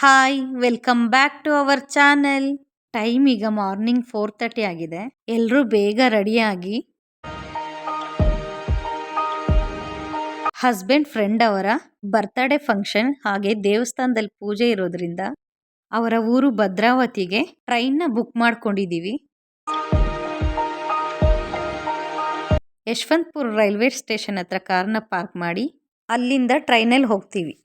Hi welcome back to our channel. Time ಈಗ morning 4:30 ಆಗಿದೆ. ಎಲ್ಲರೂ ಬೇಗ ರೆಡಿಯಾಗಿ ಹಸ್ಬೆಂಡ್ ಫ್ರೆಂಡ್ ಅವರ ಬರ್ತ್ಡೇ ಫಂಕ್ಷನ್ ಹಾಗೆ ದೇವಸ್ಥಾನದಲ್ಲಿ ಪೂಜೆ ಇರೋದ್ರಿಂದ ಅವರ ಊರು ಭದ್ರಾವತಿಗೆ ಟ್ರೈನ್ನ ಬುಕ್ ಮಾಡ್ಕೊಂಡಿದ್ದೀವಿ. ಯಶವಂತಪುರ ರೈಲ್ವೆ ಸ್ಟೇಷನ್ ಹತ್ರ ಕಾರ್ನ ಪಾರ್ಕ್ ಮಾಡಿ ಅಲ್ಲಿಂದ ಟ್ರೈನಲ್ಲಿ ಹೋಗ್ತೀವಿ.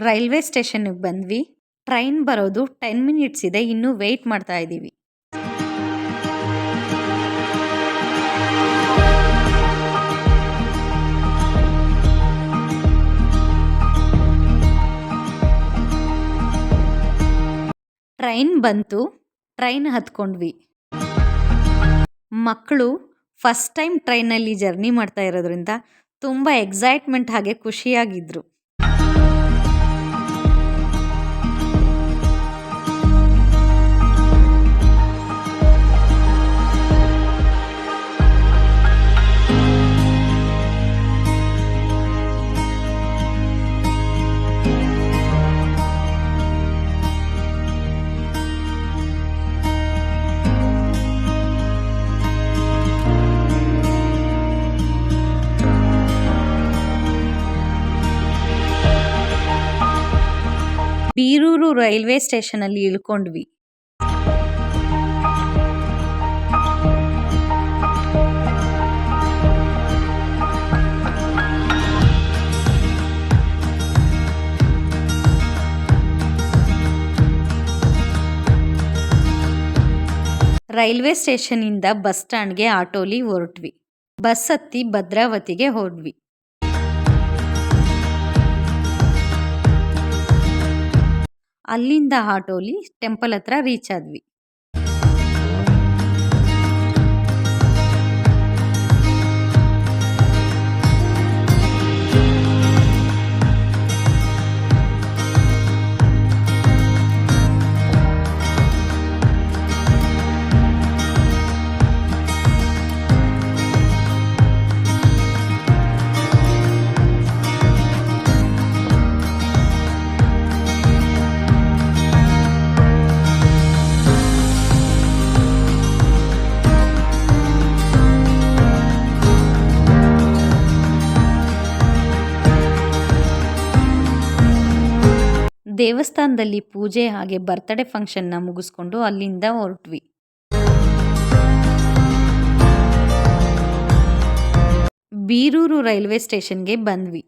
ರೈಲ್ವೆ ಸ್ಟೇಷನ್ಗೆ ಬಂದ್ವಿ. ಟ್ರೈನ್ ಬರೋದು 10 ಮಿನಿಟ್ಸ್ ಇದೆ, ಇನ್ನೂ ವೆಯ್ಟ್ ಮಾಡ್ತಾ ಇದ್ದೀವಿ. ಟ್ರೈನ್ ಬಂತು, ಟ್ರೈನ್ ಹತ್ಕೊಂಡ್ವಿ. ಮಕ್ಕಳು ಫಸ್ಟ್ ಟೈಮ್ ಟ್ರೈನಲ್ಲಿ ಜರ್ನಿ ಮಾಡ್ತಾ ಇರೋದ್ರಿಂದ ತುಂಬ ಎಕ್ಸೈಟ್ಮೆಂಟ್ ಹಾಗೆ ಖುಷಿಯಾಗಿದ್ರು. ಬೀರೂರು ರೈಲ್ವೆ ಸ್ಟೇಷನ್ ಅಲ್ಲಿ ಇಳ್ಕೊಂಡ್ವಿ. ರೈಲ್ವೆ ಸ್ಟೇಷನ್ ಇಂದ ಬಸ್ ಸ್ಟ್ಯಾಂಡ್ಗೆ ಆಟೋಲಿ ಹೊರಟ್ವಿ. ಬಸ್ ಹತ್ತಿ ಭದ್ರಾವತಿಗೆ ಹೋದ್ವಿ. ಅಲ್ಲಿಂದ ಆಟೋಲಿ ಟೆಂಪಲ್ ಹತ್ರ ರೀಚ್ ಆದ್ವಿ. ದೇವಸ್ಥಾನದಲ್ಲಿ ಪೂಜೆ ಹಾಗೆ ಬರ್ತ್ಡೇ ಫಂಕ್ಷನ್ನ ಮುಗಿಸ್ಕೊಂಡು ಅಲ್ಲಿಂದ ಹೊರಟ್ವಿ. ಬೀರೂರು ರೈಲ್ವೆ ಸ್ಟೇಷನ್ಗೆ ಬಂದ್ವಿ.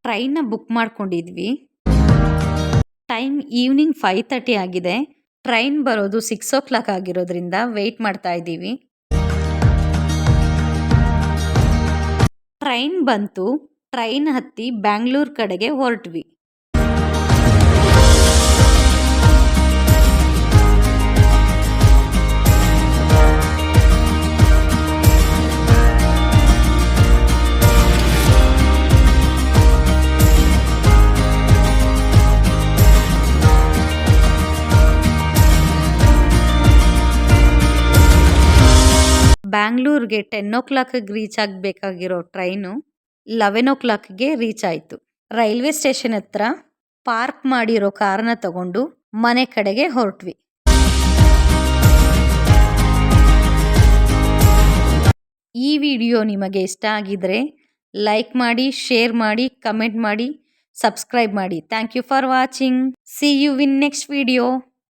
ಟ್ರೈನ್ನ ಬುಕ್ ಮಾಡ್ಕೊಂಡಿದ್ವಿ. ಟೈಮ್ ಈವ್ನಿಂಗ್ 5:30 ಆಗಿದೆ. ಟ್ರೈನ್ ಬರೋದು 6 o'clock ಆಗಿರೋದ್ರಿಂದ ವೆಯ್ಟ್ ಮಾಡ್ತಾ ಇದ್ದೀವಿ. ಟ್ರೈನ್ ಬಂತು, ಟ್ರೈನ್ ಹತ್ತಿ ಬ್ಯಾಂಗ್ಳೂರ್ ಕಡೆಗೆ ಹೊರಟ್ವಿ. ಬ್ಯಾಂಗ್ಳೂರ್ಗೆ 10 o'clock ರೀಚ್ ಆಗಬೇಕಾಗಿರೋ ಟ್ರೈನು 11 o'clockಗೆ ರೀಚ್ ಆಯಿತು. ರೈಲ್ವೆ ಸ್ಟೇಷನ್ ಹತ್ರ ಪಾರ್ಕ್ ಮಾಡಿರೋ ಕಾರ್ನ ತಗೊಂಡು ಮನೆ ಕಡೆಗೆ ಹೊರಟ್ವಿ. ಈ ವಿಡಿಯೋ ನಿಮಗೆ ಇಷ್ಟ ಆಗಿದ್ರೆ ಲೈಕ್ ಮಾಡಿ, ಶೇರ್ ಮಾಡಿ, ಕಮೆಂಟ್ ಮಾಡಿ, ಸಬ್ಸ್ಕ್ರೈಬ್ ಮಾಡಿ. Thank you for watching. See you in next video.